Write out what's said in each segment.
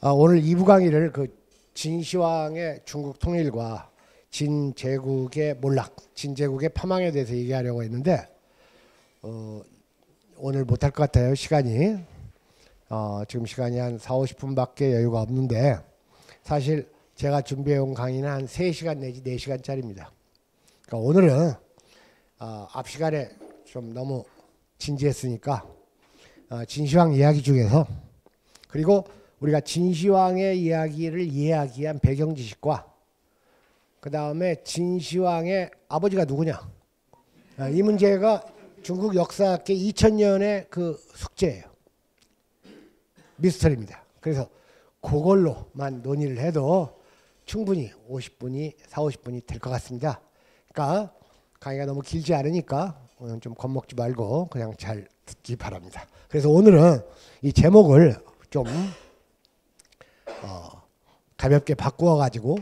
오늘 2부 강의를 그 진시황의 중국 통일과 진제국의 몰락, 진제국의 파망에 대해서 얘기하려고 했는데 오늘 못할 것 같아요. 시간이 지금 시간이 한 40-50분밖에 여유가 없는데 사실 제가 준비해온 강의는 한 3시간 내지 4시간짜리입니다. 그러니까 오늘은 앞 시간에 좀 너무 진지했으니까 진시황 이야기 중에서, 그리고 우리가 진시황의 이야기를 이해하기 위한 배경 지식과 그 다음에 진시황의 아버지가 누구냐, 이 문제가 중국 역사학계 2000년의 그 숙제예요. 미스터리입니다. 그래서 그걸로만 논의를 해도 충분히 50분이 40-50분이 될 것 같습니다. 그러니까 강의가 너무 길지 않으니까 좀 겁먹지 말고 그냥 잘 듣기 바랍니다. 그래서 오늘은 이 제목을 좀 가볍게 바꾸어 가지고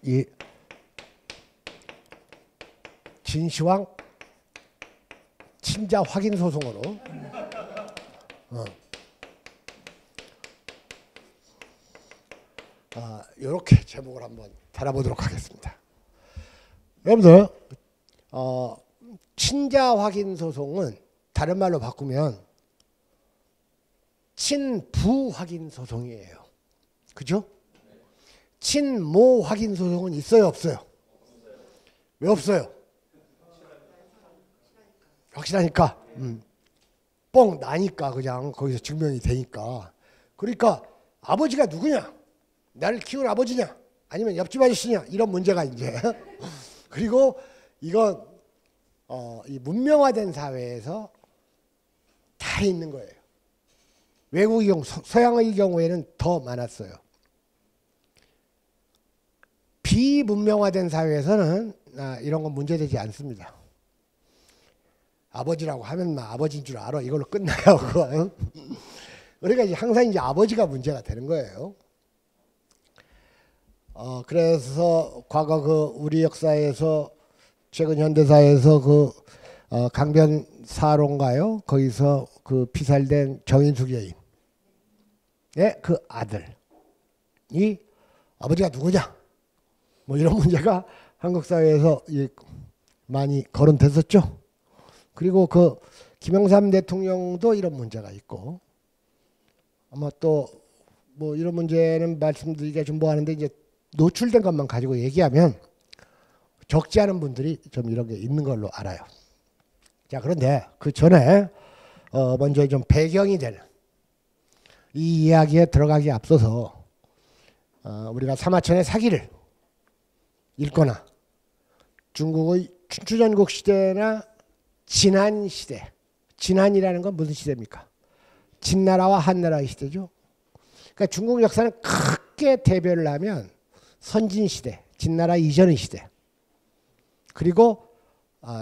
이 진시황 친자 확인 소송으로 이렇게 제목을 한번 달아보도록 하겠습니다. 여러분들 친자 확인 소송은 다른 말로 바꾸면 친부 확인 소송이에요. 그죠? 친모 확인 소송은 있어요, 없어요? 왜 없어요? 확실하니까, 뻥 나니까, 그냥 거기서 증명이 되니까. 그러니까 아버지가 누구냐, 나를 키운 아버지냐, 아니면 옆집 아저씨냐, 이런 문제가 이제 그리고 이건 이 문명화된 사회에서 다 있는 거예요. 외국의 경우, 서양의 경우에는 더 많았어요. 비문명화된 사회에서는 이런 건 문제되지 않습니다. 아버지라고 하면 아버지인 줄 알아, 이걸로 끝나요. 그거. 그러니까 이제 항상 이제 아버지가 문제가 되는 거예요. 그래서 과거 그 우리 역사에서, 최근 현대사에서 그 강변사론가요? 거기서 그 피살된 정인숙 여인의 그 아들이 아버지가 누구냐? 뭐 이런 문제가 한국 사회에서 많이 거론됐었죠. 그리고 그 김영삼 대통령도 이런 문제가 있고, 아마 또 뭐 이런 문제는 말씀드리기가 좀 뭐하는데, 이제 노출된 것만 가지고 얘기하면 적지 않은 분들이 좀 이런 게 있는 걸로 알아요. 자, 그런데 그 전에 먼저 좀 배경이 되는 이 이야기에 들어가기 앞서서 우리가 사마천의 사기를 읽거나 중국의 춘추전국 시대나 진한 시대, 진한이라는 건 무슨 시대입니까? 진나라와 한나라의 시대죠. 그러니까 중국 역사는 크게 대별을 하면 선진시대, 진나라 이전의 시대, 그리고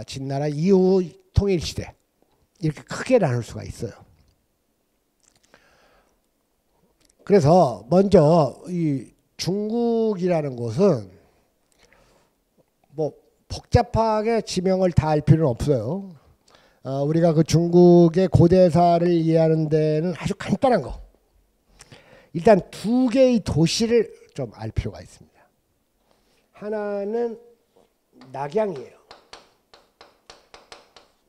진나라 이후 통일시대, 이렇게 크게 나눌 수가 있어요. 그래서 먼저 이 중국이라는 곳은 뭐 복잡하게 지명을 다 할 필요는 없어요. 우리가 그 중국의 고대사를 이해하는 데는 아주 간단한 거, 일단 2개의 도시를 좀 알 필요가 있습니다. 하나는 낙양이에요.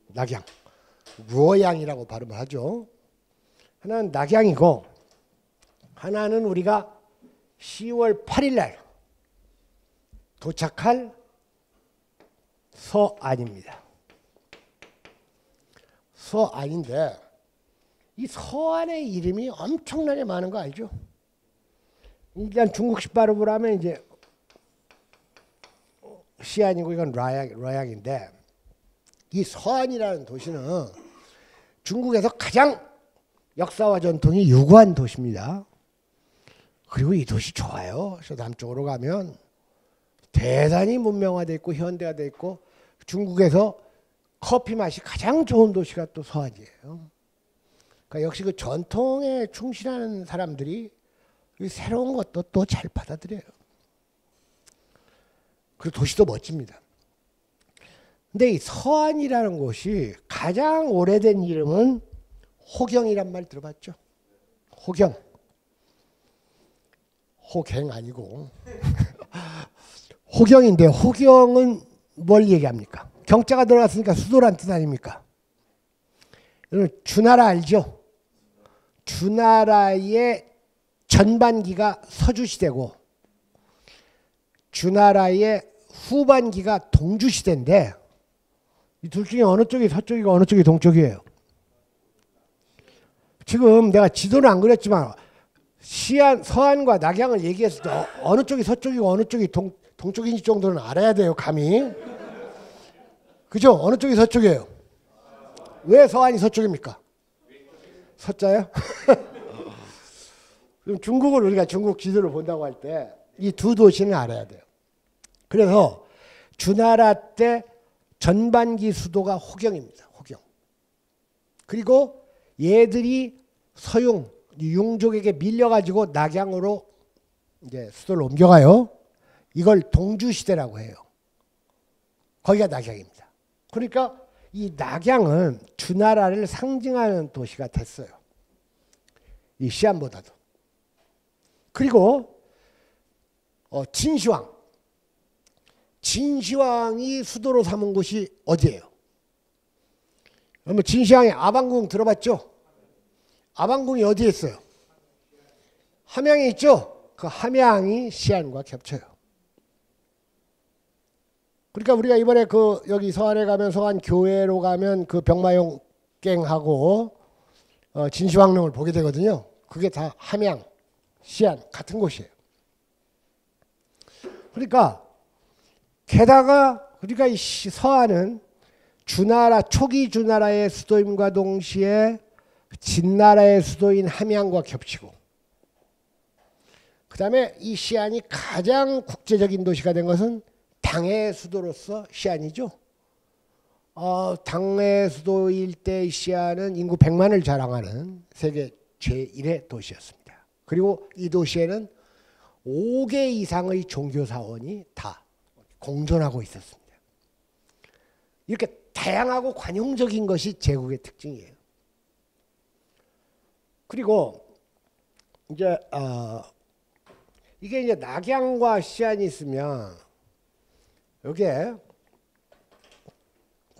낙양, 루어양이라고 발음을 하죠. 하나는 낙양이고, 하나는 우리가 10월 8일 날 도착할 서안입니다. 서안인데 이 서안의 이름이 엄청나게 많은 거 알죠? 일단 중국식 발음으로 하면 이제 시안이고 이건 라양인데, 이 서안이라는 도시는 중국에서 가장 역사와 전통이 유구한 도시입니다. 그리고 이 도시 좋아요. 저 남쪽으로 가면 대단히 문명화되어 있고 현대화되어 있고, 중국에서 커피 맛이 가장 좋은 도시가 또 서안이에요. 그러니까 역시 그 전통에 충실하는 사람들이 새로운 것도 또 잘 받아들여요. 그리고 도시도 멋집니다. 근데 이 서안이라는 곳이 가장 오래된 이름은 호경이란 말 들어봤죠? 호경. 호갱 아니고 호경인데 호경은 뭘 얘기합니까? 경자가 들어갔으니까 수도란 뜻 아닙니까? 여러분 주나라 알죠? 주나라의 전반기가 서주시대고 주나라의 후반기가 동주시대인데 이 둘 중에 어느 쪽이 서쪽이고 어느 쪽이 동쪽이에요? 지금 내가 지도는 안 그렸지만 서안과 낙양을 얘기했을 때 어느 쪽이 서쪽이고 어느 쪽이 동쪽인지 정도는 알아야 돼요. 감히. 그죠? 어느 쪽이 서쪽이에요? 왜 서안이 서쪽입니까? 서자요? 그럼 중국을 우리가 중국 지도를 본다고 할 때 이 두 도시는 알아야 돼요. 그래서 주나라 때 전반기 수도가 호경입니다. 호경. 그리고 얘들이 서융, 융족에게 밀려가지고 낙양으로 이제 수도를 옮겨가요. 이걸 동주시대라고 해요. 거기가 낙양입니다. 그러니까 이 낙양은 주나라를 상징하는 도시가 됐어요. 이 시안보다도. 그리고 진시황. 진시황이 수도로 삼은 곳이 어디예요? 여러분 진시황의 아방궁 들어봤죠? 아방궁이 어디에 있어요? 함양에 있죠? 그 함양이 시안과 겹쳐요. 그러니까 우리가 이번에 그 여기 서안에 가면 서안 교회로 가면 그 병마용갱하고 진시황릉을 보게 되거든요. 그게 다 함양, 시안 같은 곳이에요. 그러니까 게다가 우리가 이 서안은 주나라 초기 주나라의 수도임과 동시에 진나라의 수도인 함양과 겹치고 그 다음에 이 시안이 가장 국제적인 도시가 된 것은 당의 수도로서 시안이죠. 당의 수도일 때 시안은 인구 100만을 자랑하는 세계 제1의 도시였습니다. 그리고 이 도시에는 5개 이상의 종교사원이 다 공존하고 있었습니다. 이렇게 다양하고 관용적인 것이 제국의 특징이에요. 그리고 이제 이게 이제 낙양과 시안이 있으면 여기에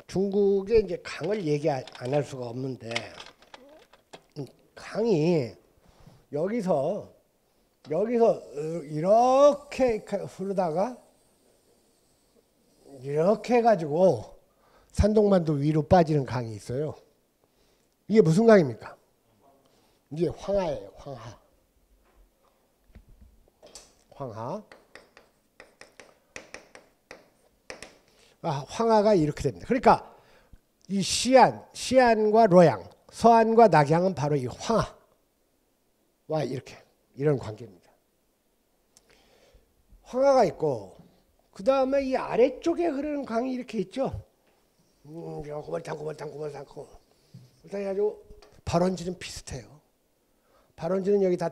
중국의 이제 강을 얘기 안 할 수가 없는데 강이 여기서 이렇게 흐르다가 이렇게 해가지고 산동반도 위로 빠지는 강이 있어요. 이게 무슨 강입니까? 이게 황하예요. 황하. 황하가 이렇게 됩니다. 그러니까 이 시안과 로양, 서안과 낙양은 바로 이 황하와 이런 관계입니다. 황하가 있고 그 다음에 이 아래쪽에 흐르는 강이 이렇게 있죠. 고발탕 해가지고 발원지는 비슷해요. 발원지는 여기 다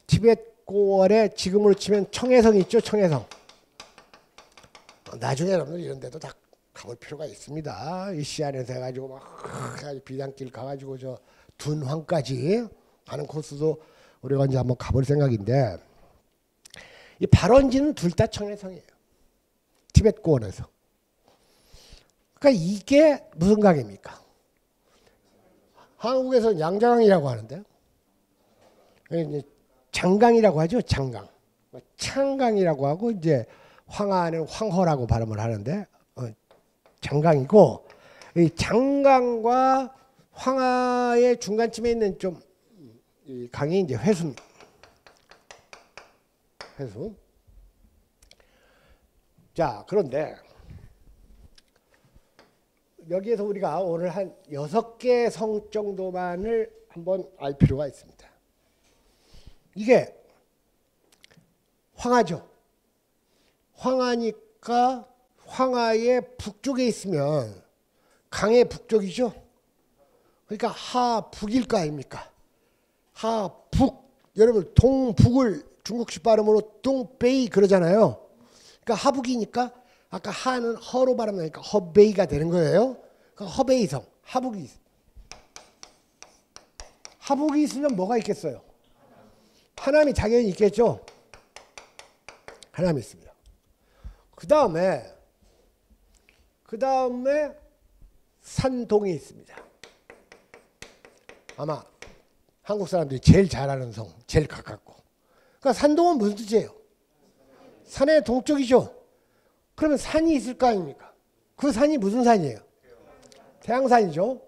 티벳고원에 지금으로 치면 청해성 있죠. 청해성. 나중에 여러분들 이런 데도 다 가볼 필요가 있습니다. 이 시안에서 해가지고 막 비단길 가가지고 저 둔황까지 가는 코스도 우리가 이제 한번 가볼 생각인데 이 발원지는 둘 다 청해성이에요. 티벳고원에서. 그러니까 이게 무슨 강입니까? 한국에서는 양자강이라고 하는데 장강이라고 하죠. 장강. 창강이라고 하고 이제 황하는 황허라고 발음을 하는데 장강이고 이 장강과 황하의 중간쯤에 있는 좀 이 강이 이제 회수. 자, 그런데 여기에서 우리가 오늘 한 6개 성 정도만을 한번 알 필요가 있습니다. 이게 황하죠. 황하니까 황하의 북쪽에 있으면 강의 북쪽이죠. 그러니까 하북일 거 아닙니까? 하북. 여러분 동북을 중국식 발음으로 동베이 그러잖아요. 그러니까 하북이니까 아까 하는 허로 발음하니까 허베이가 되는 거예요. 그러니까 허베이성, 하북이 있으면 뭐가 있겠어요? 하남이 당연히 있겠죠. 하남이 있습니다. 그 다음에 산동이 있습니다. 아마 한국 사람들이 제일 잘 아는 성, 제일 가깝고. 그러니까 산동은 무슨 뜻이에요? 산의 동쪽이죠. 그러면 산이 있을 거 아닙니까? 그 산이 무슨 산이에요? 태양산이죠.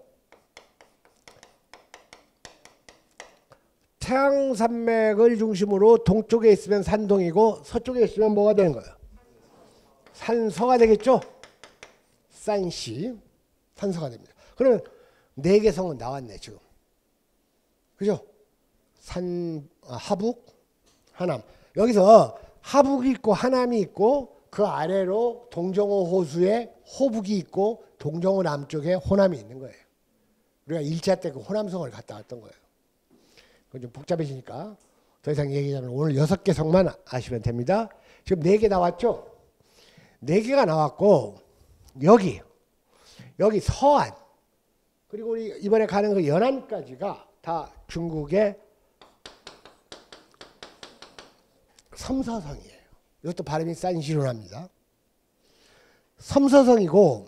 태양산맥을 중심으로 동쪽에 있으면 산동이고 서쪽에 있으면 뭐가 되는 거예요? 산서가 되겠죠. 산시, 산서가 됩니다. 그러면 4개 성은 나왔네 지금. 그죠? 하북, 하남. 여기서 하북이 있고 하남이 있고 그 아래로 동정호 호수에 호북이 있고 동정호 남쪽에 호남이 있는 거예요. 우리가 1차 때 그 호남성을 갔다 왔던 거예요. 그건 좀 복잡해지니까 더 이상 얘기하면 오늘 6개 성만 아시면 됩니다. 지금 4개 나왔죠? 4개가 나왔고 여기 서안 그리고 우리 이번에 가는 그 연안까지가 다 중국의 섬서성이에요. 이것도 발음이 산시로랍니다. 섬서성이고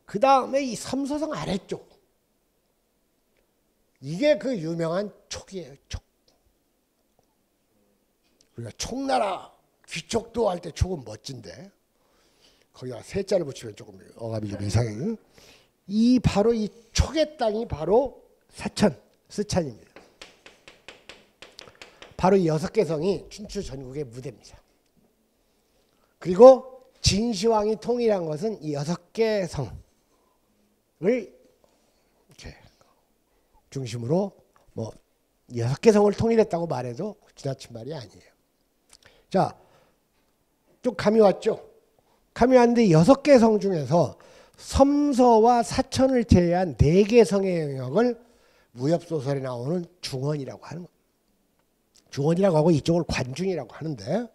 그 다음에 이 섬서성 아래쪽 이게 그 유명한 촉이에요. 촉. 우리가 촉나라 귀촉도 할 때 촉은 멋진데 거기다 세자를 붙이면 조금 어감이 좀 이상해요. 바로 이 촉의 땅이 바로 스촨입니다. 바로 이 6개 성이 춘추 전국의 무대입니다. 그리고 진시황이 통일한 것은 이 6개 성을 이렇게 중심으로 뭐 6개 성을 통일했다고 말해도 지나친 말이 아니에요. 자, 좀 감이 왔죠? 감이 왔는데 6개 성 중에서 섬서와 사천을 제외한 4개 성의 영역을 무협소설에 나오는 중원이라고 하는 거예요. 중원이라고 하고 이쪽을 관중이라고 하는데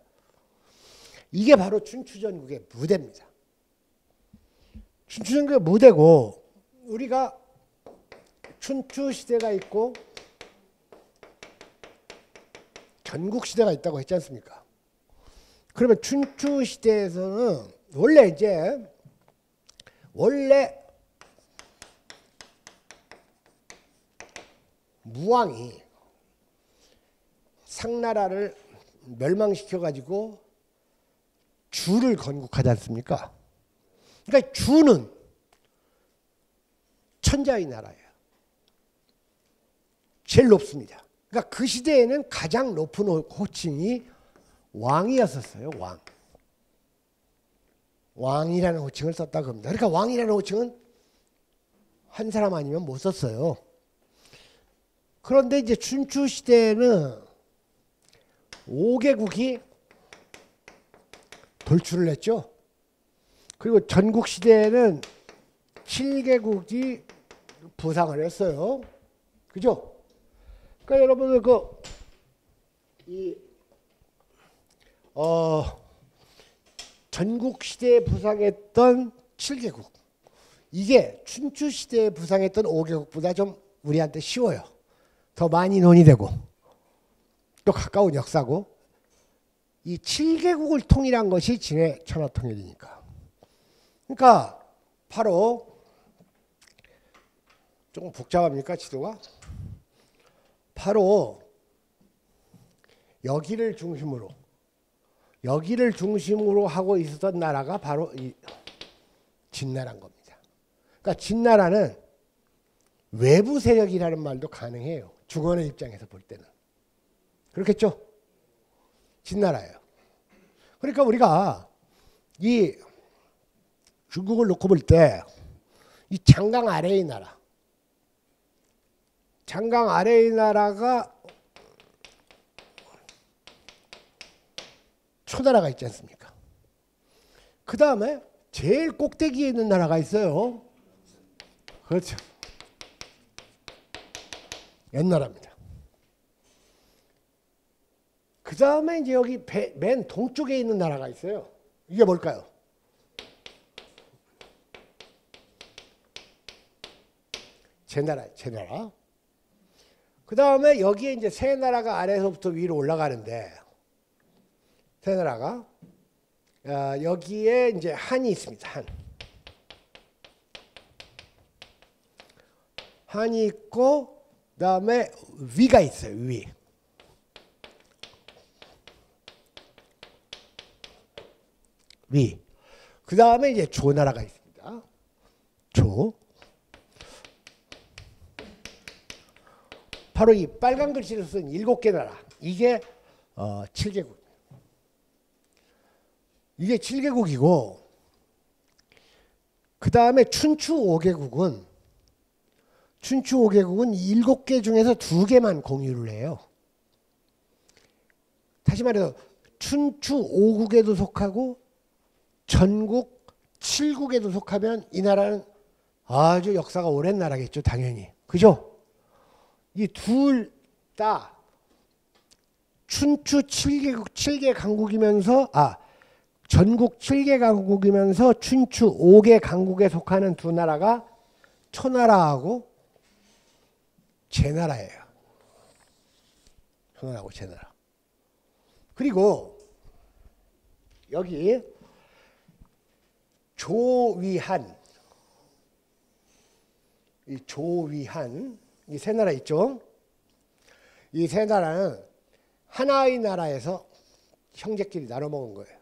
이게 바로 춘추전국의 무대입니다. 춘추전국의 무대고 우리가 춘추시대가 있고 전국시대가 있다고 했지 않습니까? 그러면 춘추시대에서는 원래 무왕이 상나라를 멸망시켜가지고 주를 건국하지 않습니까? 그러니까 주는 천자의 나라예요. 제일 높습니다. 그러니까 그 시대에는 가장 높은 호칭이 왕이었었어요. 왕이라는 호칭을 썼다고 합니다. 그러니까 왕이라는 호칭은 한 사람 아니면 못 썼어요. 그런데 이제 춘추 시대에는 5개국이 돌출을 했죠. 그리고 전국 시대에는 7개국이 부상을 했어요. 그죠? 그러니까 여러분들 전국 시대에 부상했던 7개국 이게 춘추 시대에 부상했던 5개국보다 좀 우리한테 쉬워요. 더 많이 논의되고 또 가까운 역사고 이 7개국을 통일한 것이 진해 천하통일이니까. 그러니까 바로 조금 복잡합니까 지도가? 바로 여기를 중심으로 하고 있었던 나라가 바로 이 진나라인 겁니다. 그러니까 진나라는 외부 세력이라는 말도 가능해요. 중원의 입장에서 볼 때는. 그렇겠죠? 진나라예요. 그러니까 우리가 이 중국을 놓고 볼 때 이 장강 아래의 나라가 초나라가 있지 않습니까? 그 다음에 제일 꼭대기에 있는 나라가 있어요. 그렇죠. 옛나라입니다. 그 다음에 이제 여기 맨 동쪽에 있는 나라가 있어요. 이게 뭘까요? 제나라. 그 다음에 여기에 이제 세 나라가 아래에서부터 위로 올라가는데, 세 나라가 여기에 이제 한이 있습니다. 한이 있고, 그 다음에 위가 있어요. 위. 위. 그 다음에 이제 조나라가 있습니다. 조. 바로 이 빨간 글씨로 쓴 7개 나라. 이게 7개국. 이게 7개국이고, 그 다음에 춘추 5개국은 7개 중에서 2개만 공유를 해요. 다시 말해서 춘추 5국에도 속하고 전국 7국에도 속하면 이 나라는 아주 역사가 오랜 나라겠죠. 당연히. 그죠? 이 둘 다 춘추 7개 강국이면서 전국 7개 강국이면서 춘추 5개 강국에 속하는 두 나라가 초나라하고 제나라예요. 초나라하고 제나라. 그리고 여기 조위한, 이 조위한 이 세 나라 있죠. 이 세 나라는 하나의 나라에서 형제끼리 나눠 먹은 거예요.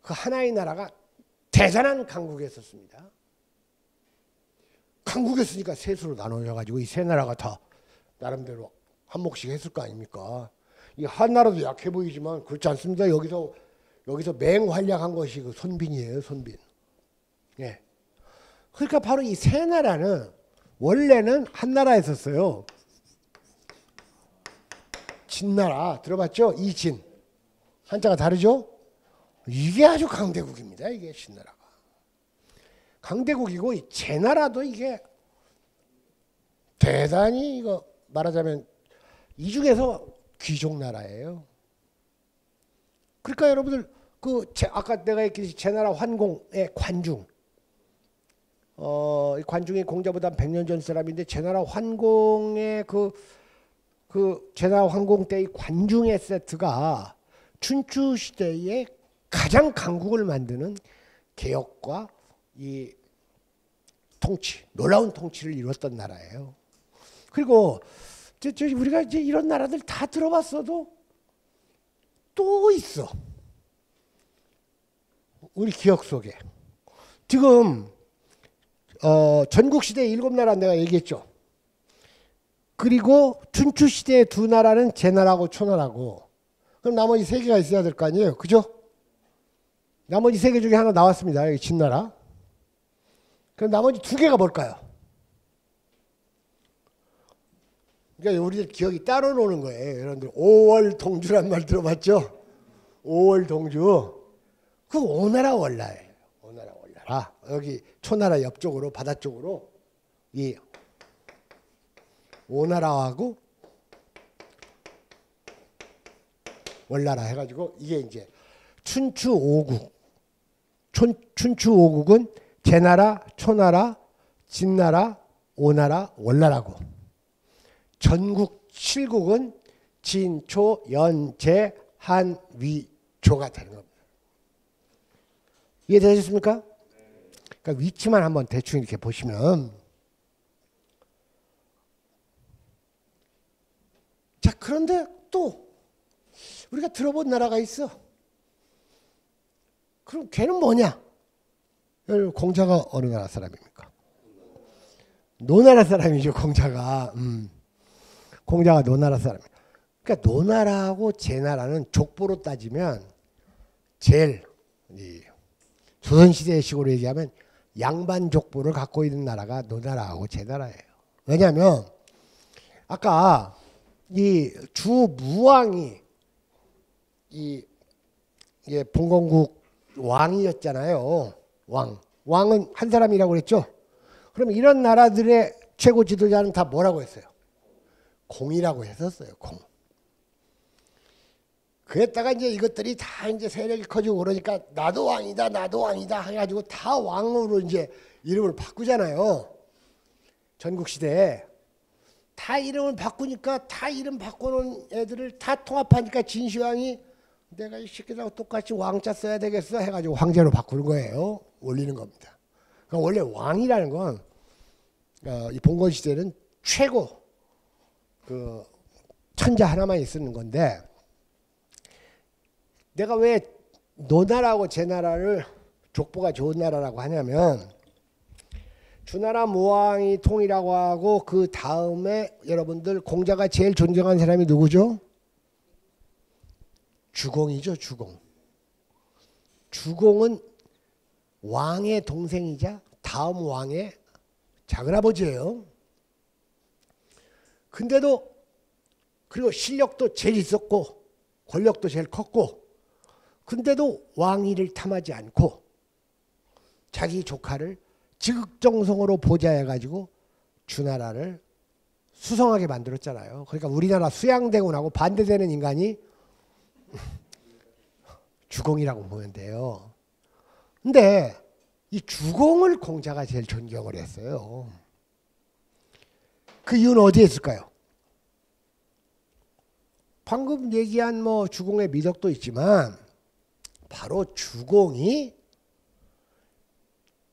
그 하나의 나라가 대단한 강국이었습니다. 강국이었으니까 셋으로 나눠져가지고 이 세 나라가 다 나름대로 한 몫씩 했을 거 아닙니까? 이 한 나라도 약해 보이지만 그렇지 않습니다. 여기서 맹활약한 것이 그 손빈이에요. 손빈. 예. 그러니까 바로 이 세 나라는 원래는 한 나라에 있었어요. 진나라 들어봤죠? 이진. 한자가 다르죠? 이게 아주 강대국입니다. 이게 진나라가. 강대국이고 이 제나라도 이게 대단히 이거 말하자면 이 중에서 귀족 나라예요. 그러니까 여러분들 아까 내가 얘기했듯이 제나라 환공의 관중. 이 관중이 공자보다 100년 전 사람인데 제나라 환공의 제나라 환공 때의 관중의 세트가 춘추 시대의 가장 강국을 만드는 개혁과 이 통치, 놀라운 통치를 이뤘던 나라예요. 그리고 우리가 이제 이런 나라들 다 들어봤어도 또 있어. 우리 기억 속에. 지금 전국시대 7나라 내가 얘기했죠. 그리고 춘추시대의 두 나라는 제나라고 초나라고. 그럼 나머지 3개가 있어야 될 거 아니에요. 그죠? 나머지 3개 중에 하나 나왔습니다. 여기 진나라. 그럼 나머지 2개가 뭘까요? 그러니까 우리들 기억이 따로 노는 거예요. 여러분들 5월 동주란 말 들어봤죠? 5월 동주. 그 오나라 월라예요. 오나라 월라라. 여기 초나라 옆쪽으로 바다 쪽으로 이 오나라하고 월나라 해가지고 이게 이제 춘추 5국. 춘추 5국은 제나라, 초나라, 진나라, 오나라, 월나라고. 전국 7국은 진, 초, 연, 제, 한, 위, 조가 되는 겁니다. 이해되셨습니까? 그러니까 위치만 한번 대충 이렇게 보시면, 자, 그런데 또 우리가 들어본 나라가 있어. 그럼 걔는 뭐냐? 공자가 어느 나라 사람입니까? 노나라 사람이죠. 공자가. 공자가 노나라 사람. 그러니까 노나라하고 제나라는 족보로 따지면 제일 조선시대 식으로 얘기하면 양반 족보를 갖고 있는 나라가 노나라하고 제나라예요. 왜냐하면 아까 이 주무왕이 봉건국 왕이었잖아요. 왕은 한 사람이라고 그랬죠. 그럼 이런 나라들의 최고 지도자는 다 뭐라고 했어요? 공이라고 했었어요. 공. 그랬다가 이제 이것들이 다 이제 세력이 커지고 그러니까 나도 왕이다, 나도 왕이다 해가지고 다 왕으로 이제 이름을 바꾸잖아요. 전국 시대에. 다 이름을 바꾸니까 다 이름 바꾸는 애들을 다 통합하니까 진시황이 내가 이 새끼들하고 똑같이 왕자 써야 되겠어 해가지고 황제로 바꾸는 거예요. 올리는 겁니다. 그러니까 원래 왕이라는 건 이 봉건 시대는 최고 그 천자 하나만 있는 건데 내가 왜 노나라하고 제나라를 족보가 좋은 나라라고 하냐면 주나라 무왕이 통이라고 하고 그 다음에 여러분들 공자가 제일 존경한 사람이 누구죠? 주공이죠. 주공. 주공은 왕의 동생이자 다음 왕의 작은아버지예요. 근데도 그리고 실력도 제일 있었고 권력도 제일 컸고 근데도 왕위를 탐하지 않고 자기 조카를 지극정성으로 보좌해가지고 주나라를 수성하게 만들었잖아요. 그러니까 우리나라 수양대군하고 반대되는 인간이 주공이라고 보면 돼요. 근데 이 주공을 공자가 제일 존경을 했어요. 그 이유는 어디에 있을까요? 방금 얘기한 뭐 주공의 미덕도 있지만 바로 주공이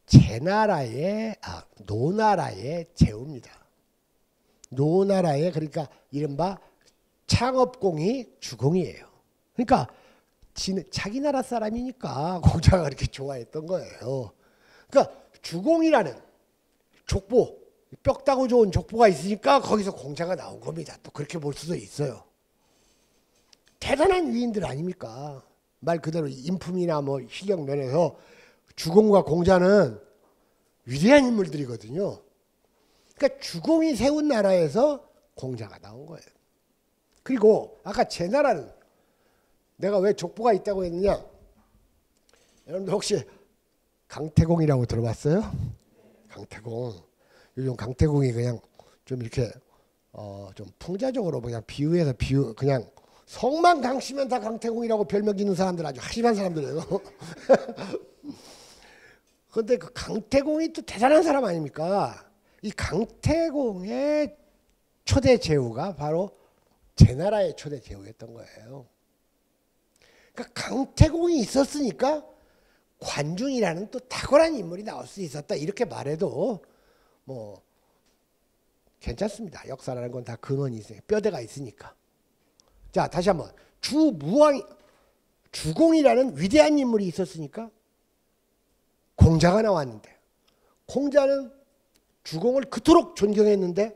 제나라의 노나라의 제후입니다. 노나라의 그러니까 이른바 창업공이 주공이에요. 그러니까 자기 나라 사람이니까 공자가 그렇게 좋아했던 거예요. 그러니까 주공이라는 족보, 뼈다고 좋은 족보가 있으니까 거기서 공자가 나온 겁니다. 또 그렇게 볼 수도 있어요. 대단한 위인들 아닙니까? 말 그대로 인품이나 뭐 실력 면에서 주공과 공자는 위대한 인물들이거든요. 그러니까 주공이 세운 나라에서 공자가 나온 거예요. 그리고 아까 제 나라는 내가 왜 족보가 있다고 했느냐? 여러분들 혹시 강태공이라고 들어봤어요? 강태공. 요즘 강태공이 그냥 좀 이렇게 좀 풍자적으로 그냥 비유해서 그냥 성만 강씨면 다 강태공이라고 별명 짓는 사람들 아주 한심한 사람들이에요. 그런데 그 강태공이 또 대단한 사람 아닙니까? 이 강태공의 초대 제후가 바로 제나라의 초대 제후였던 거예요. 그러니까 강태공이 있었으니까 관중이라는 또 탁월한 인물이 나올 수 있었다. 이렇게 말해도 뭐 괜찮습니다. 역사라는 건 다 근원이 있으니까, 뼈대가 있으니까. 자, 다시 한번 주공이라는 위대한 인물이 있었으니까 공자가 나왔는데 공자는 주공을 그토록 존경했는데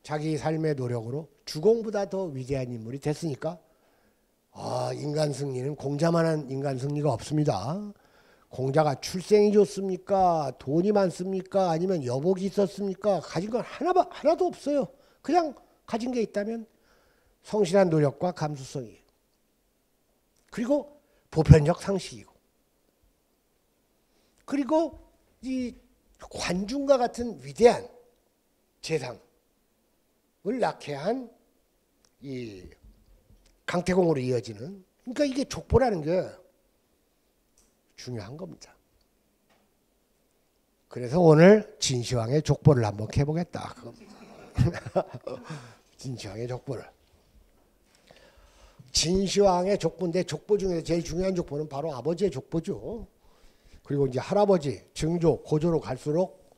자기 삶의 노력으로 주공보다 더 위대한 인물이 됐으니까 인간 승리는 공자만한 인간 승리가 없습니다. 공자가 출생이 좋습니까? 돈이 많습니까? 아니면 여복이 있었습니까? 가진 건 하나도 없어요. 그냥 가진 게 있다면 성실한 노력과 감수성이에요. 그리고 보편적 상식이고 그리고 이 관중과 같은 위대한 재상을 낳게 한 이 강태공으로 이어지는 그러니까 이게 족보라는 게 중요한 겁니다. 그래서 오늘 진시황의 족보를 한번 해보겠다. 진시황의 족보를. 진시황의 족보인데 족보 중에서 제일 중요한 족보는 바로 아버지의 족보죠. 그리고 이제 할아버지, 증조, 고조로 갈수록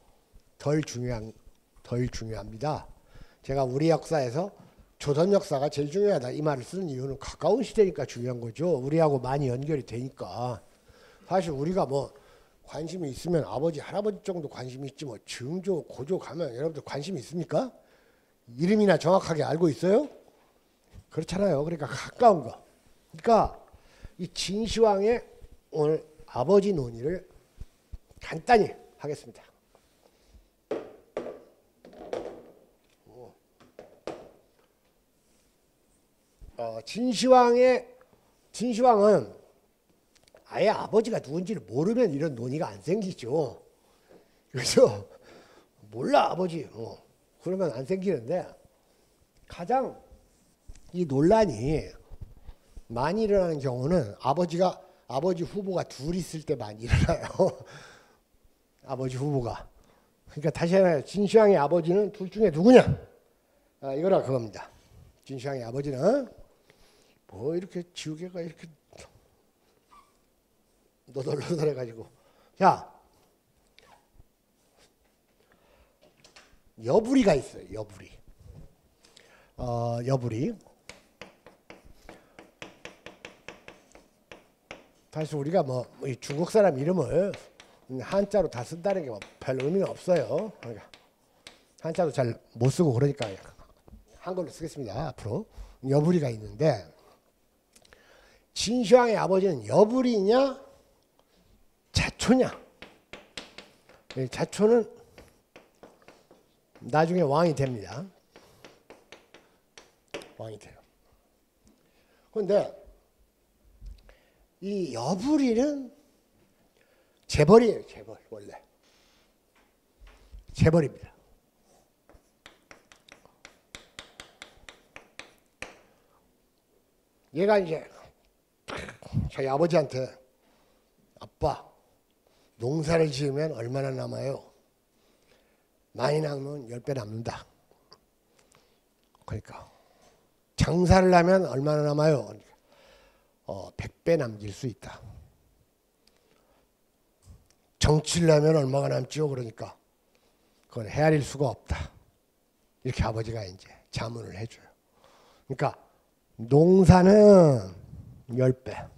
덜 중요합니다. 제가 우리 역사에서 조선 역사가 제일 중요하다 이 말을 쓰는 이유는 가까운 시대니까 중요한 거죠. 우리하고 많이 연결이 되니까. 사실 우리가 뭐 관심이 있으면 아버지, 할아버지 정도 관심이 있지 뭐 증조, 고조 가면 여러분들 관심이 있습니까? 이름이나 정확하게 알고 있어요? 그렇잖아요. 그러니까 가까운 거. 그러니까 이 진시황의 오늘 아버지 논의를 간단히 하겠습니다. 진시황은 아예 아버지가 누군지를 모르면 이런 논의가 안 생기죠. 그래서 몰라 아버지 그러면 안 생기는데 가장 이 논란이 많이 일어나는 경우는 아버지 후보가 둘 있을 때 많이 일어나요. 아버지 후보가. 그러니까 다시 말해 진시황의 아버지는 둘 중에 누구냐? 이거라 그겁니다. 진시황의 아버지는 뭐 이렇게 지우개가 이렇게 너덜너덜해가지고. 자, 여부리가 있어요. 여부리. 여부리. 사실 우리가 뭐 중국 사람 이름을 한자로 다 쓴다는 게 뭐 별 의미는 없어요. 그러니까 한자도 잘 못 쓰고 그러니까 한글로 쓰겠습니다. 앞으로 여부리가 있는데, 진시황의 아버지는 여부리냐 자초냐. 자초는 나중에 왕이 됩니다. 왕이 돼요. 그런데 이 여부리는 재벌이에요. 재벌. 원래 재벌입니다. 얘가 이제 저희 아버지한테 아빠 농사를 지으면 얼마나 남아요? 많이 남으면 10배 남는다. 그러니까 장사를 하면 얼마나 남아요? 100배 남길 수 있다. 정치를 하면 얼마가 남지요? 그러니까 그건 헤아릴 수가 없다. 이렇게 아버지가 이제 자문을 해줘요. 그러니까 농사는 10배,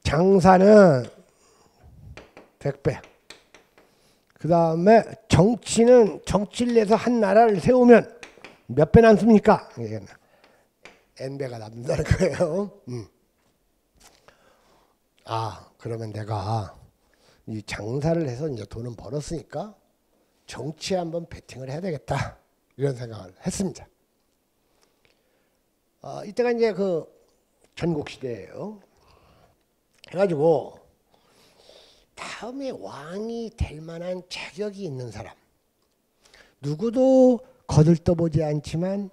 장사는 100배, 그 다음에 정치를 해서 한 나라를 세우면 몇 배 남습니까? N배가 남는다는 거예요. 그러면 내가 이 장사를 해서 이제 돈은 벌었으니까 정치에 한번 베팅을 해야 되겠다. 이런 생각을 했습니다. 이때가 이제 그 전국시대예요. 해가지고 다음에 왕이 될 만한 자격이 있는 사람, 누구도 거들떠보지 않지만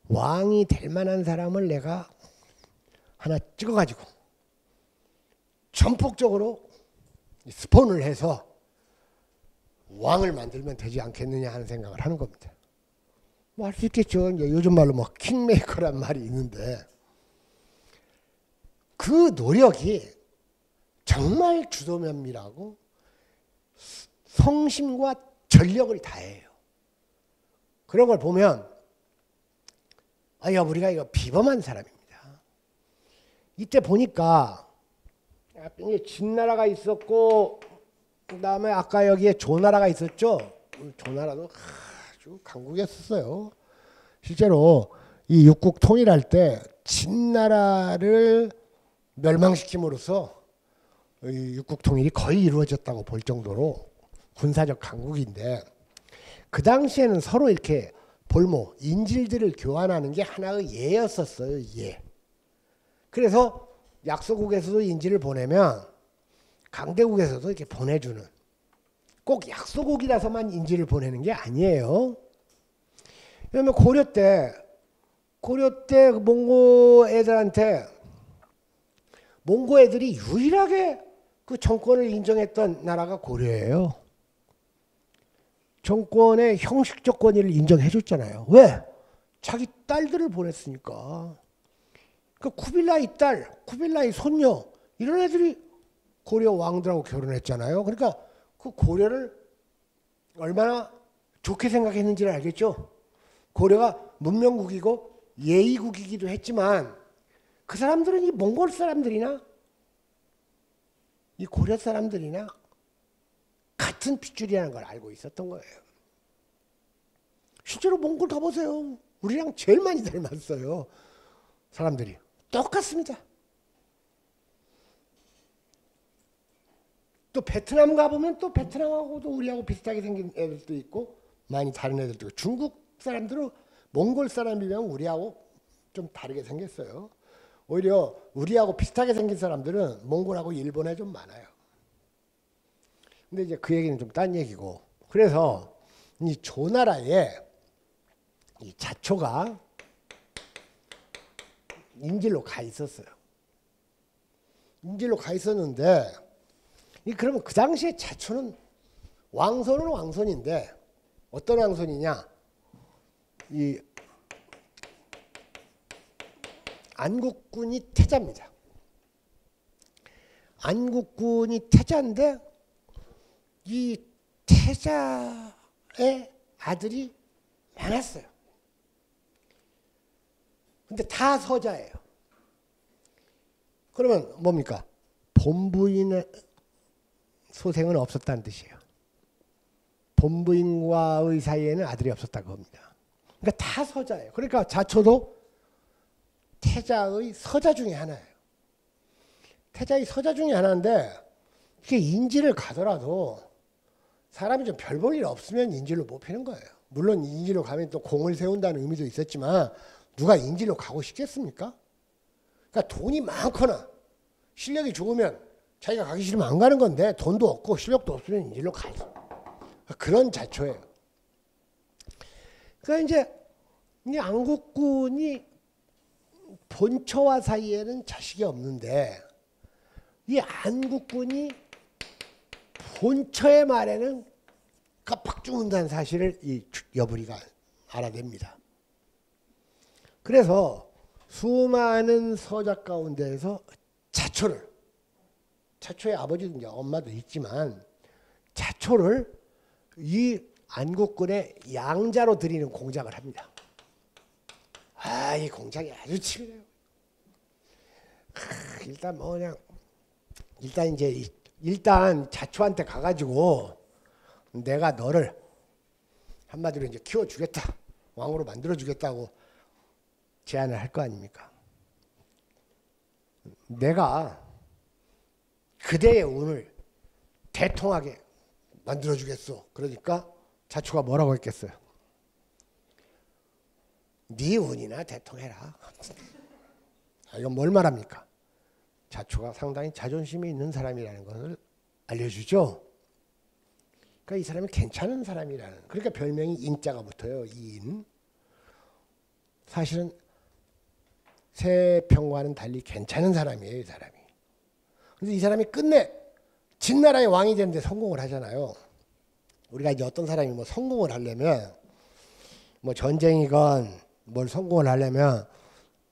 왕이 될 만한 사람을 내가 하나 찍어가지고 전폭적으로 스폰을 해서 왕을 만들면 되지 않겠느냐 하는 생각을 하는 겁니다. 뭐 할 수 있겠죠. 이제 요즘 말로 뭐 킹메이커란 말이 있는데, 그 노력이 정말 주도면밀하고 성심과 전력을 다해요. 그런 걸 보면 우리가 이거 비범한 사람입니다. 이때 보니까 진나라가 있었고, 그 다음에 아까 여기에 조나라가 있었죠. 조나라도 아주 강국이었어요. 실제로 이 육국 통일할 때 진나라를 멸망시킴으로써 이 육국 통일이 거의 이루어졌다고 볼 정도로 군사적 강국인데, 그 당시에는 서로 이렇게 볼모, 인질들을 교환하는 게 하나의 예였었어요. 예. 그래서 약소국에서도 인질을 보내면 강대국에서도 이렇게 보내주는, 꼭 약소국이라서만 인질을 보내는 게 아니에요. 왜냐면 고려 때 몽고 애들한테, 몽고 애들이 유일하게 그 정권을 인정했던 나라가 고려예요. 정권의 형식적 권위를 인정해 줬잖아요. 왜? 자기 딸들을 보냈으니까. 그 쿠빌라이 딸, 쿠빌라이 손녀, 이런 애들이 고려 왕들하고 결혼했잖아요. 그러니까 그 고려를 얼마나 좋게 생각했는지를 알겠죠. 고려가 문명국이고 예의국이기도 했지만, 그 사람들은 이 몽골 사람들이나 이 고려 사람들이나 같은 핏줄이라는 걸 알고 있었던 거예요. 실제로 몽골 가보세요. 우리랑 제일 많이 닮았어요. 사람들이 똑같습니다. 또 베트남 가보면 또 베트남하고도 우리하고 비슷하게 생긴 애들도 있고 많이 다른 애들도 있고, 중국 사람들은 몽골 사람이면 우리하고 좀 다르게 생겼어요. 오히려 우리하고 비슷하게 생긴 사람들은 몽골하고 일본에 좀 많아요. 근데 이제 그 얘기는 좀 딴 얘기고, 그래서 이 조나라에 이 자초가 인질로 가 있었어요. 인질로 가 있었는데, 그러면 그 당시에 자초는 왕손은 왕손인데 어떤 왕손이냐? 이 안국군이 태자입니다. 안국군이 태자인데 이 태자의 아들이 많았어요. 근데 다 서자예요. 그러면 뭡니까? 본부인의 소생은 없었다는 뜻이에요. 본부인과의 사이에는 아들이 없었다고 합니다. 그러니까 다 서자예요. 그러니까 자초도 태자의 서자 중에 하나예요. 태자의 서자 중에 하나인데 이게 인지를 가더라도 사람이 좀 별 볼 일 없으면 인질로 뽑히는 거예요. 물론 인질로 가면 또 공을 세운다는 의미도 있었지만 누가 인질로 가고 싶겠습니까? 그러니까 돈이 많거나 실력이 좋으면 자기가 가기 싫으면 안 가는 건데 돈도 없고 실력도 없으면 인질로 가죠. 그런 자초예요. 그러니까 이제 이 안국군이 본처와 사이에는 자식이 없는데 이 안국군이 본처의 말에는 깜빡 죽는다는 사실을 이 여부리가 알아냅니다. 그래서 수많은 서자 가운데에서 자초의 아버지도 이제 엄마도 있지만 자초를 이 안국군의 양자로 드리는 공작을 합니다. 이 공작이 아주 치밀해요. 일단 뭐 그냥 일단 자초한테 가가지고 내가 너를 한마디로 이제 키워주겠다, 왕으로 만들어주겠다고 제안을 할 거 아닙니까? 내가 그대의 운을 대통하게 만들어주겠소. 그러니까 자초가 뭐라고 했겠어요? 네 운이나 대통해라. 이건 뭘 말합니까? 자초가 상당히 자존심이 있는 사람이라는 것을 알려주죠. 그러니까 이 사람이 괜찮은 사람이라는, 그러니까 별명이 인자가 붙어요. 이인. 사실은 세평과는 달리 괜찮은 사람이에요. 이 사람이. 그래서 이 사람이 끝내 진나라의 왕이 되는데 성공을 하잖아요. 우리가 이제 어떤 사람이 뭐 성공을 하려면 뭐 전쟁이건 뭘 성공을 하려면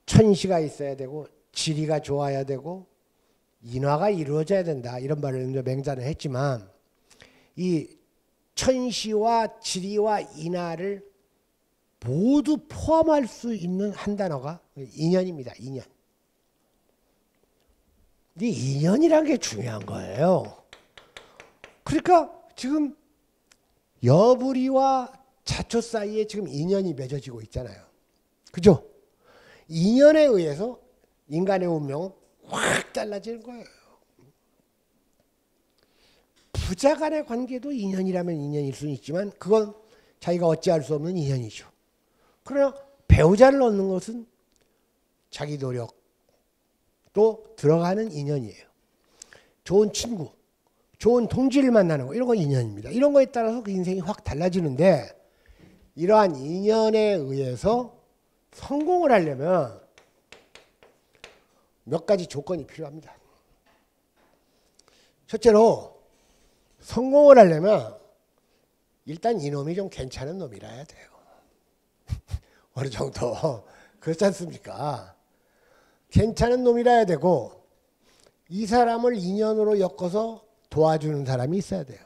천시가 있어야 되고 지리가 좋아야 되고 인화가 이루어져야 된다, 이런 말을 맹자는 했지만 이 천시와 지리와 인화를 모두 포함할 수 있는 한 단어가 인연입니다. 인연. 이 인연이라는 게 중요한 거예요. 그러니까 지금 여부리와 자초 사이에 지금 인연이 맺어지고 있잖아요. 그죠? 인연에 의해서 인간의 운명은 확 달라지는 거예요. 부자 간의 관계도 인연이라면 인연일 수는 있지만 그건 자기가 어찌할 수 없는 인연이죠. 그러나 배우자를 얻는 것은 자기 노력도 들어가는 인연이에요. 좋은 친구, 좋은 동지를 만나는 거, 이런 건 인연입니다. 이런 거에 따라서 그 인생이 확 달라지는데 이러한 인연에 의해서 성공을 하려면 몇 가지 조건이 필요합니다. 첫째로 성공을 하려면 일단 이놈이 좀 괜찮은 놈이라야 돼요. 어느 정도 그렇지 않습니까? 괜찮은 놈이라야 되고 이 사람을 인연으로 엮어서 도와주는 사람이 있어야 돼요.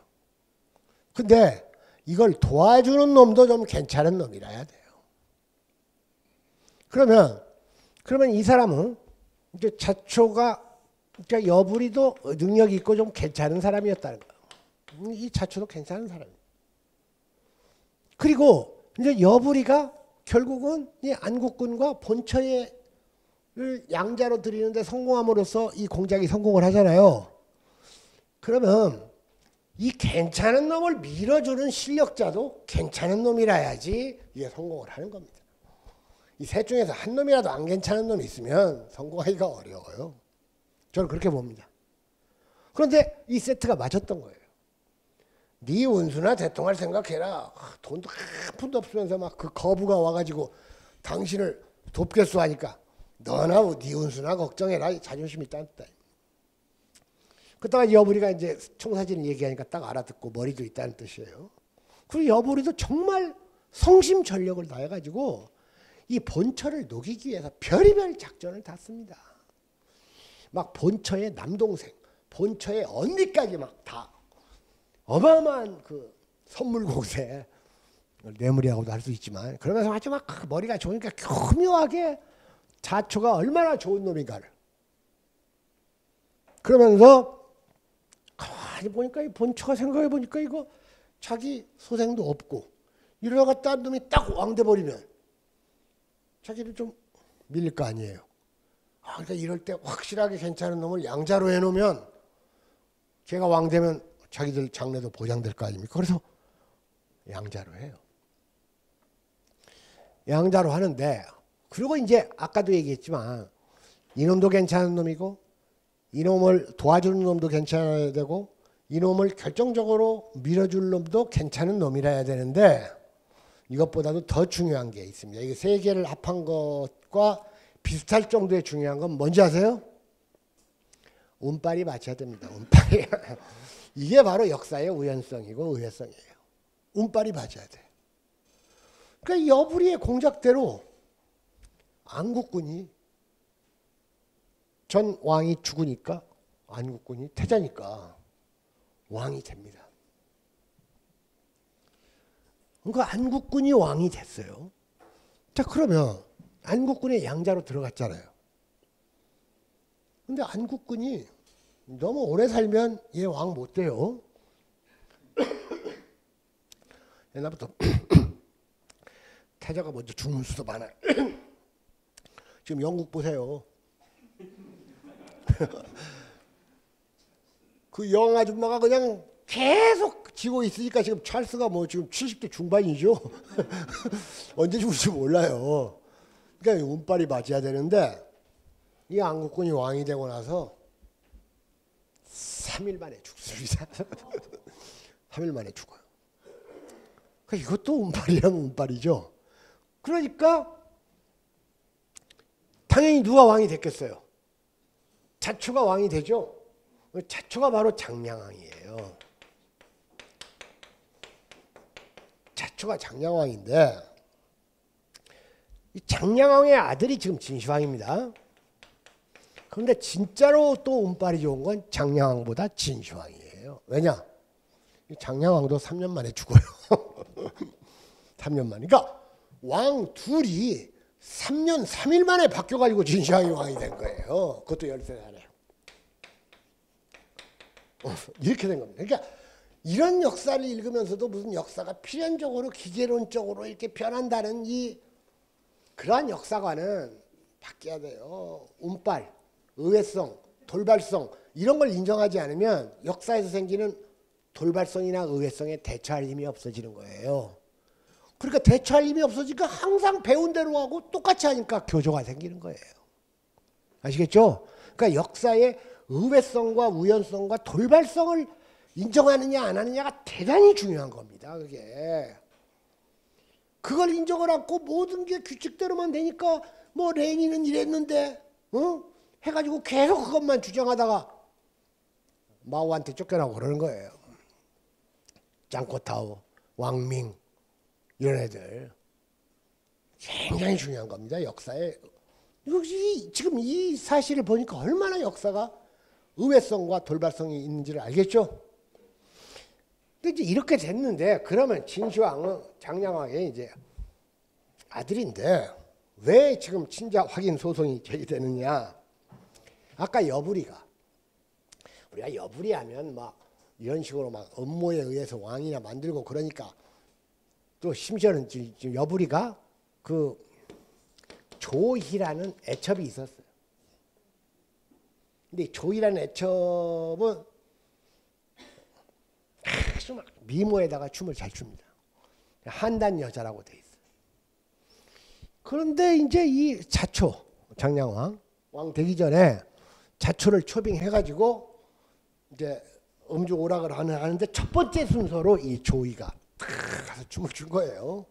근데 이걸 도와주는 놈도 좀 괜찮은 놈이라야 돼요. 그러면 이 사람은 이제 자초가, 그러니까 여부리도 능력이 있고 좀 괜찮은 사람이었다는 거예요. 이 자초도 괜찮은 사람이에요. 그리고 이제 여부리가 결국은 이 안국군과 본처의 양자로 드리는데 성공함으로써 이 공작이 성공을 하잖아요. 그러면 이 괜찮은 놈을 밀어주는 실력자도 괜찮은 놈이라야지 이게 성공을 하는 겁니다. 이 셋 중에서 한 놈이라도 안 괜찮은 놈이 있으면 성공하기가 어려워요. 저는 그렇게 봅니다. 그런데 이 세트가 맞았던 거예요. 네 운수나 대통할 생각해라. 돈도 한 푼도 없으면서 막 그 거부가 와가지고 당신을 돕겠소 하니까 너나 네 운수나 걱정해라. 자존심이 있다는 뜻. 그러다가 여부리가 이제 총사진을 얘기하니까 딱 알아듣고 머리도 있다는 뜻이에요. 그리고 여부리도 정말 성심전력을 다해가지고 이 본처를 녹이기 위해서 별의별 작전을 다 씁니다. 막 본처의 남동생, 본처의 언니까지 막 다 어마어마한 그 선물 공세, 뇌물이라고도 할 수 있지만 그러면서 아주 막 머리가 좋으니까 교묘하게 자초가 얼마나 좋은 놈인가를 그러면서 가만히 보니까 이 본처가 생각해 보니까 이거 자기 소생도 없고 이러다가 딴 놈이 딱 왕 돼버리면 자기를 좀 밀릴 거 아니에요. 그러니까 이럴 때 확실하게 괜찮은 놈을 양자로 해놓으면 걔가 왕 되면 자기들 장래도 보장될 거 아닙니까? 그래서 양자로 해요. 양자로 하는데 그리고 이제 아까도 얘기했지만 이놈도 괜찮은 놈이고 이놈을 도와주는 놈도 괜찮아야 되고 이놈을 결정적으로 밀어줄 놈도 괜찮은 놈이라야 되는데 이것보다도 더 중요한 게 있습니다. 이게 세 개를 합한 것과 비슷할 정도의 중요한 건 뭔지 아세요? 운빨이 맞춰야 됩니다. 운빨이. 이게 바로 역사의 우연성이고 의외성이에요. 운빨이 맞아야 돼. 그러니까 여부리의 공작대로 안국군이 전 왕이 죽으니까 안국군이 태자니까 왕이 됩니다. 그러니까 안국군이 왕이 됐어요. 자 그러면 안국군의 양자로 들어갔잖아요. 근데 안국군이 너무 오래 살면 얘 왕 못 돼요. 옛날부터 태자가 먼저 죽는 수도 많아요. 지금 영국 보세요. 그 영 아줌마가 그냥 계속 지고 있으니까 지금 찰스가 뭐 지금 70대 중반이죠. 언제 죽을지 몰라요. 그러니까 운빨이 맞아야 되는데 이 안국군이 왕이 되고 나서 3일 만에 죽습니다. 3일 만에 죽어요. 그러니까 이것도 운빨이라면 운빨이죠. 그러니까 당연히 누가 왕이 됐겠어요? 자초가 왕이 되죠. 자초가 바로 장량왕이에요. 자초가 장량왕인데 이 장량왕의 아들이 지금 진시황입니다. 그런데 진짜로 또 운빨이 좋은 건 장량왕보다 진시황이에요. 왜냐? 장량왕도 3년 만에 죽어요. 3년 만에. 그러니까 왕 둘이 3년 3일 만에 바뀌어가지고 진시황이 왕이 된 거예요. 그것도 13살에. 이렇게 된 겁니다. 그러니까 이런 역사를 읽으면서도 무슨 역사가 필연적으로 기계론적으로 이렇게 변한다는 이 그러한 역사관은 바뀌어야 돼요. 운빨, 의외성, 돌발성 이런 걸 인정하지 않으면 역사에서 생기는 돌발성이나 의외성에 대처할 힘이 없어지는 거예요. 그러니까 대처할 힘이 없어지니까 항상 배운 대로 하고 똑같이 하니까 교조가 생기는 거예요. 아시겠죠? 그러니까 역사의 의외성과 우연성과 돌발성을 인정하느냐 안 하느냐가 대단히 중요한 겁니다. 그게. 그걸 인정을 않고 모든 게 규칙대로만 되니까 뭐 레닌은 이랬는데 해가지고 계속 그것만 주장하다가 마오한테 쫓겨나고 그러는 거예요. 짱코타오, 왕밍 이런 애들 굉장히 중요한 겁니다. 역사에. 지금 이 사실을 보니까 얼마나 역사가 의외성과 돌발성이 있는지를 알겠죠? 근데 이제 이렇게 됐는데 그러면 진시황은 장량왕의 이제 아들인데 왜 지금 친자 확인 소송이 제기되느냐? 아까 여부리가 우리가 여부리 하면 막 이런 식으로 막 음모에 의해서 왕이나 만들고 그러니까 또 심지어는 지금 여부리가 그 조희라는 애첩이 있었어요. 근데 조희라는 애첩은 아주 막 미모에다가 춤을 잘 춥니다. 한단 여자라고 돼 있어요. 그런데 이제 이 자초 장량왕 왕 되기 전에 자초를 초빙해가지고 이제 음주 오락을 하는데 첫 번째 순서로 이 조이가 가서 춤을 춘 거예요.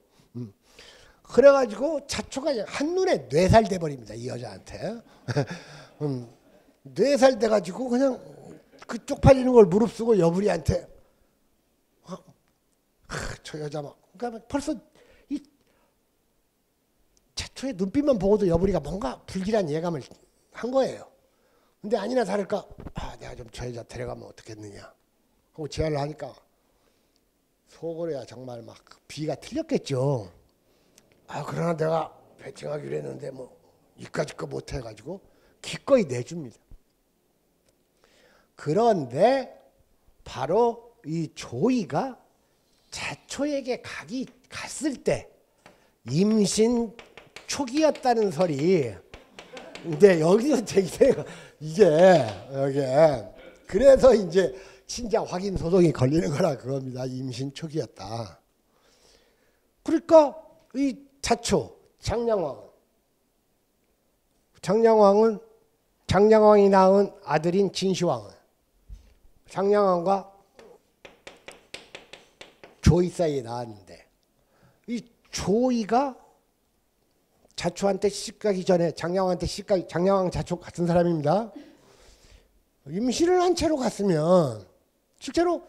그래가지고 자초가 한눈에 뇌살 돼버립니다. 이 여자한테. 뇌살 돼가지고 그냥 그 쪽팔리는 걸 무릅쓰고 여부리한테 저 여자 막 그러니까 벌써 이 자초의 눈빛만 보고도 여부리가 뭔가 불길한 예감을 한 거예요. 근데 아니나 다를까 내가 좀 저 여자 데려가면 어떻겠느냐 하고 제안을 하니까 속으로야 정말 막 비가 틀렸겠죠. 그러나 내가 배팅하기로 했는데 뭐 이까짓 거 못해가지고 기꺼이 내줍니다. 그런데 바로 이 조이가 자초에게 갔을 때 임신 초기였다는 설이 근데 여기서 제기돼요. 이게 그래서 이제 친자 확인 소송이 걸리는 거라 그겁니다. 임신 초기였다. 그러니까 이 자초 장량왕이 낳은 아들인 진시황은 장량왕과 조이 사이에 낳았는데 이 조이가 자초한테 시집가기 전에 장량왕 자초 같은 사람입니다. 임신을 한 채로 갔으면 실제로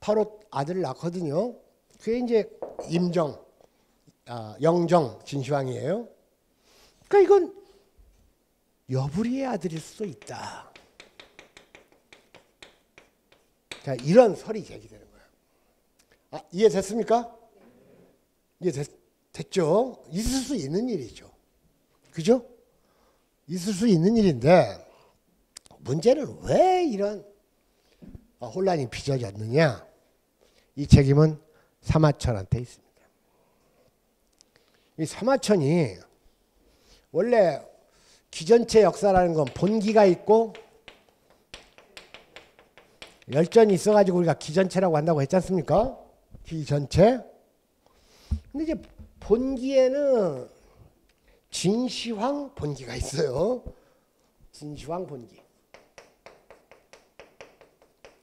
바로 아들을 낳거든요. 그게 이제 영정 진시황이에요. 그러니까 이건 여부리의 아들일 수도 있다. 자, 이런 설이 제기되는 거예요. 이해됐습니까? 이해됐죠? 있을 수 있는 일이죠. 그죠? 있을 수 있는 일인데 문제는 왜 이런 혼란이 빚어졌느냐? 이 책임은 사마천한테 있습니다. 이 사마천이 원래 기전체 역사라는 건 본기가 있고 열전이 있어가지고 우리가 기전체라고 한다고 했지 않습니까? 기전체. 근데 이제 본기에는 진시황 본기가 있어요. 진시황 본기.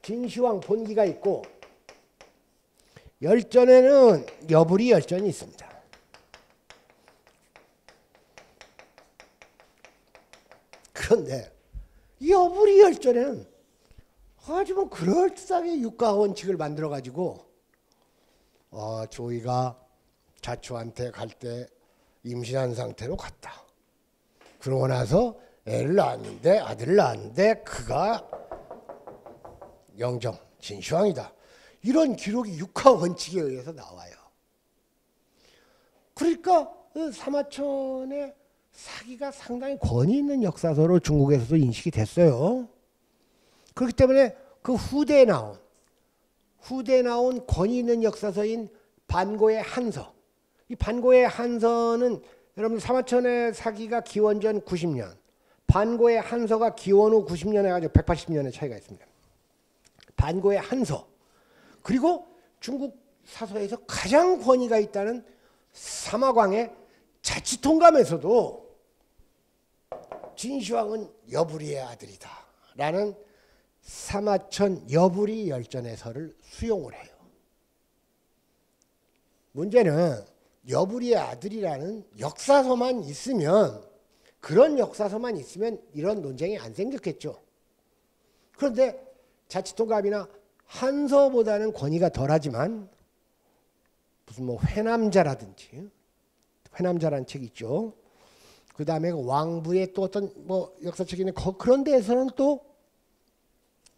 진시황 본기가 있고 열전에는 여부리 열전이 있습니다. 그런데 여부리 열전에는 아주 뭐 그럴듯하게 육가 원칙을 만들어 가지고 조이가 자초한테 갈 때 임신한 상태로 갔다. 그러고 나서 아들을 낳았는데 그가 영정 진시황이다. 이런 기록이 육하 원칙에 의해서 나와요. 그러니까 사마천의 사기가 상당히 권위 있는 역사서로 중국에서도 인식이 됐어요. 그렇기 때문에 그 후대에 나온 권위 있는 역사서인 반고의 한서. 이 반고의 한서는 여러분 사마천의 사기가 기원전 90년, 반고의 한서가 기원 후 90년에 가지고 180년의 차이가 있습니다. 반고의 한서. 그리고 중국 사서에서 가장 권위가 있다는 사마광의 자치통감에서도 진시황은 여부리의 아들이다 라는 사마천 여부리 열전에서를 수용을 해요. 문제는 여부리의 아들이라는 역사서만 있으면 그런 역사서만 있으면 이런 논쟁이 안 생겼겠죠. 그런데 자치통감이나 한서보다는 권위가 덜하지만 무슨 뭐 회남자라든지 회남자라는 책이 있죠. 그 다음에 왕부의 또 어떤 뭐 역사책이 있는 그런 데에서는 또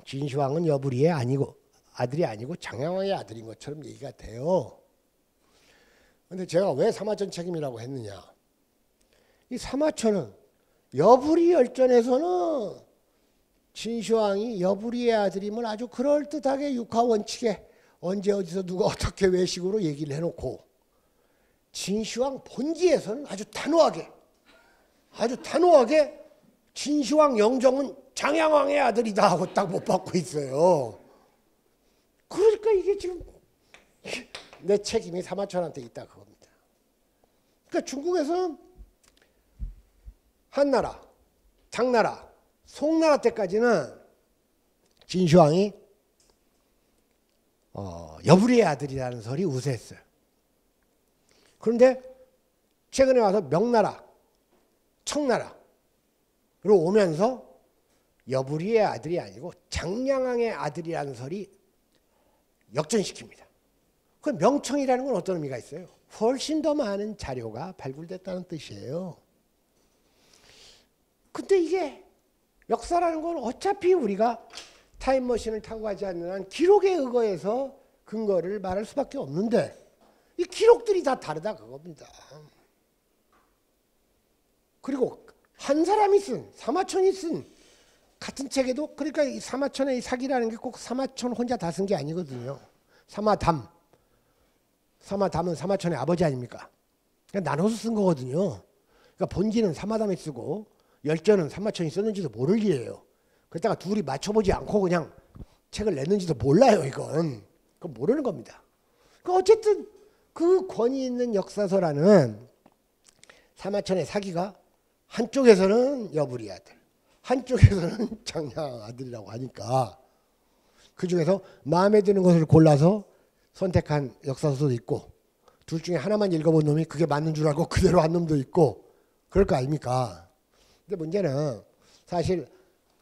진시황은 여부리의 아들이 아니고 장량왕의 아들인 것처럼 얘기가 돼요. 그런데 제가 왜 사마천 책임이라고 했느냐. 이 사마천은 여부리 열전에서는 진시황이 여부리의 아들임을 아주 그럴듯하게 육하 원칙에 언제 어디서 누가 어떻게 외식으로 얘기를 해놓고 진시황 본기에서는 아주 단호하게 진시황 영정은 장량왕의 아들이다 하고 딱 못 받고 있어요. 그러니까 이게 지금 내 책임이 사마천한테 있다 그겁니다. 그러니까 중국에서는 한나라, 당나라, 송나라 때까지는 진시황이 여부리의 아들이라는 설이 우세했어요. 그런데 최근에 와서 명나라, 청나라로 오면서 여부리의 아들이 아니고 장량왕의 아들이라는 설이 역전시킵니다. 그 명청이라는 건 어떤 의미가 있어요? 훨씬 더 많은 자료가 발굴됐다는 뜻이에요. 근데 이게 역사라는 건 어차피 우리가 타임머신을 타고 가지 않는 한 기록에 의거해서 근거를 말할 수밖에 없는데 이 기록들이 다 다르다 그겁니다. 그리고 한 사람이 쓴, 사마천이 쓴 같은 책에도, 그러니까 이 사마천의 사기라는 게 꼭 사마천 혼자 다 쓴 게 아니거든요. 사마담은 사마천의 아버지 아닙니까? 그러니까 나눠서 쓴 거거든요. 그러니까 본기는 사마담이 쓰고 열전은 사마천이 썼는지도 모를 일이에요. 그러다가 둘이 맞춰보지 않고 그냥 책을 냈는지도 몰라요. 이건 그건 모르는 겁니다. 그러니까 어쨌든 그 권위 있는 역사서라는 사마천의 사기가 한쪽에서는 여부리 아들, 한쪽에서는 장량 아들이라고 하니까 그 중에서 마음에 드는 것을 골라서 선택한 역사서도 있고 둘 중에 하나만 읽어본 놈이 그게 맞는 줄 알고 그대로 한 놈도 있고 그럴 거 아닙니까? 근데 문제는 사실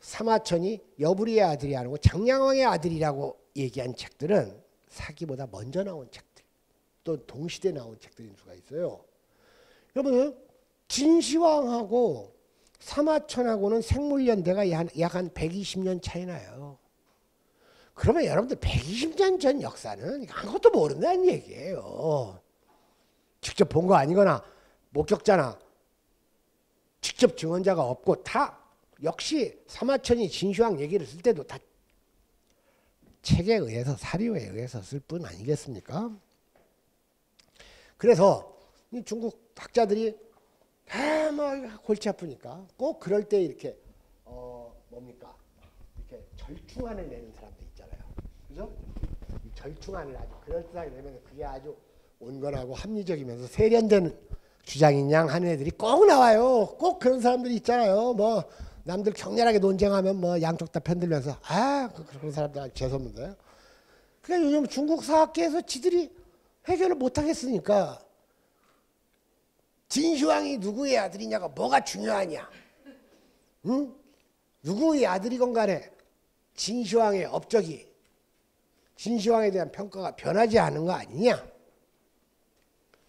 사마천이 여부리의 아들이 아니고 장량왕의 아들이라고 얘기한 책들은 사기보다 먼저 나온 책들, 또 동시대에 나온 책들인 수가 있어요. 여러분 진시황하고 사마천하고는 생물연대가 약 한 120년 차이 나요. 그러면 여러분들 120년 전 역사는 아무것도 모른다는 얘기예요. 직접 본 거 아니거나 목격자나 직접 증언자가 없고 다 역시 사마천이 진시황 얘기를 쓸 때도 다 책에 의해서 사료에 의해서 쓸 뿐 아니겠습니까? 그래서 이 중국 학자들이 막 골치 아프니까 꼭 그럴 때 이렇게 뭡니까? 이렇게 절충안을 내는 사람들 있잖아요. 그죠? 이 절충안을 아주 그럴듯하게 내면 그게 아주 온건하고 합리적이면서 세련된 주장인 양 하는 애들이 꼭 나와요. 꼭 그런 사람들이 있잖아요. 뭐 남들 격렬하게 논쟁하면 뭐 양쪽 다 편들면서 그런 사람들 재수없는데. 그러니까 요즘 중국 사학계에서 지들이 해결을 못하겠으니까 진시황이 누구의 아들이냐가 뭐가 중요하냐. 응? 누구의 아들이건 간에 진시황의 업적이 진시황에 대한 평가가 변하지 않은 거 아니냐.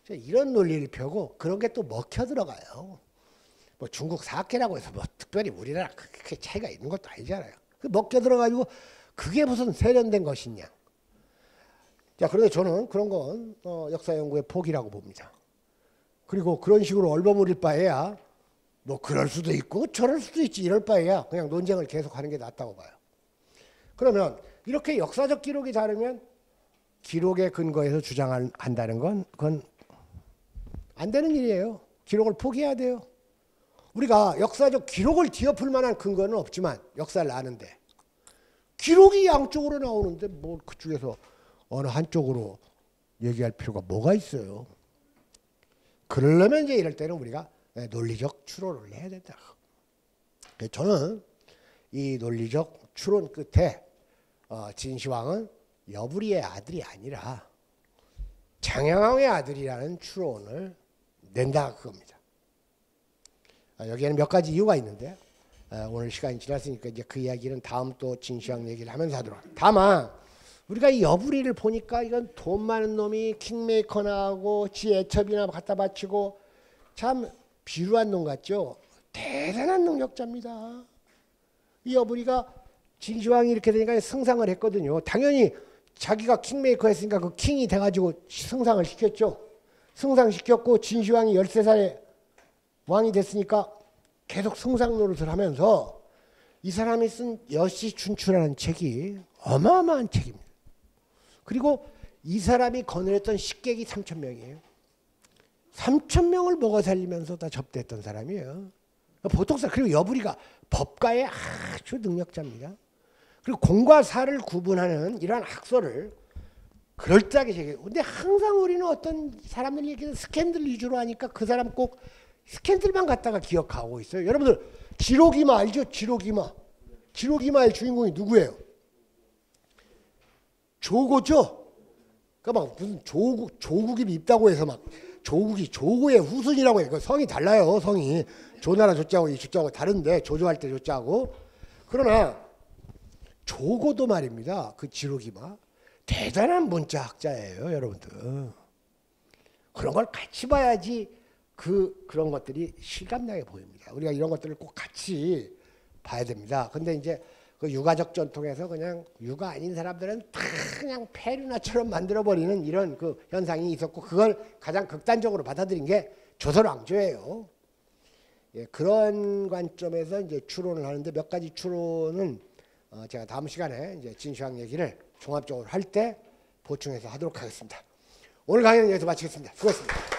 이런 논리를 펴고 그런 게 또 먹혀 들어가요. 뭐 중국 사학계라고 해서 뭐 특별히 우리나라 그렇게 차이가 있는 것도 아니잖아요. 먹혀 들어가지고 그게 무슨 세련된 것이냐. 자, 그런데 저는 그런 건 역사 연구의 포기라고 봅니다. 그리고 그런 식으로 얼버무릴 바에야 뭐 그럴 수도 있고 저럴 수도 있지 이럴 바에야 그냥 논쟁을 계속하는 게 낫다고 봐요. 그러면 이렇게 역사적 기록이 다르면 기록에 근거해서 주장한다는 건 그건 안 되는 일이에요. 기록을 포기해야 돼요. 우리가 역사적 기록을 뒤엎을 만한 근거는 없지만 역사를 아는데 기록이 양쪽으로 나오는데 뭐 그중에서 어느 한쪽으로 얘기할 필요가 뭐가 있어요. 그러려면 이제 이럴 때는 우리가 논리적 추론을 해야 된다. 저는 이 논리적 추론 끝에 진시황은 여부리의 아들이 아니라 장량왕의 아들이라는 추론을 낸다 그겁니다. 여기에는 몇 가지 이유가 있는데 오늘 시간이 지났으니까 이제 그 이야기는 다음 또 진시황 얘기를 하면서 하도록 합니다. 다만 우리가 이 여부리를 보니까 이건 돈 많은 놈이 킹메이커나 하고 지 애첩이나 갖다 바치고 참 비루한 놈 같죠? 대단한 능력자입니다. 이 여부리가 진시황이 이렇게 되니까 승상을 했거든요. 당연히 자기가 킹메이커 했으니까 그 킹이 돼가지고 승상을 시켰죠. 승상시켰고 진시황이 13살에 왕이 됐으니까 계속 승상 노릇을 하면서 이 사람이 쓴 여시춘추라는 책이 어마어마한 책입니다. 그리고 이 사람이 거느렸던 식객이 3,000명이에요. 3,000명을 먹어 살리면서 다 접대했던 사람이에요. 보통 사람. 그리고 여부리가 법가의 아주 능력자입니다. 그리고 공과 사를 구분하는 이러한 학설을 그럴듯하게 제기해요. 근데 항상 우리는 어떤 사람들 얘기는 스캔들 위주로 하니까 그 사람 꼭 스캔들만 갖다가 기억하고 있어요. 여러분들 지록이마 알죠? 지록이마. 지록이마의 주인공이 누구예요? 조고죠. 그러니까 막 무슨 조국이 밉다고 해서 막 조국이 조고의 후손이라고 해요. 성이 달라요. 성이 조나라 조자하고 이 조자하고 다른데 조조할 때 조자하고. 그러나 조고도 말입니다. 그 지록이마 대단한 문자학자예요, 여러분들. 그런 걸 같이 봐야지 그런 것들이 실감나게 보입니다. 우리가 이런 것들을 꼭 같이 봐야 됩니다. 근데 이제 그 유가적 전통에서 그냥 유가 아닌 사람들은 다 그냥 페류나처럼 만들어버리는 이런 그 현상이 있었고, 그걸 가장 극단적으로 받아들인 게 조선 왕조예요. 예, 그런 관점에서 이제 추론을 하는데, 몇 가지 추론은 제가 다음 시간에 이제 진시황 얘기를 종합적으로 할 때 보충해서 하도록 하겠습니다. 오늘 강의는 여기서 마치겠습니다. 수고했습니다.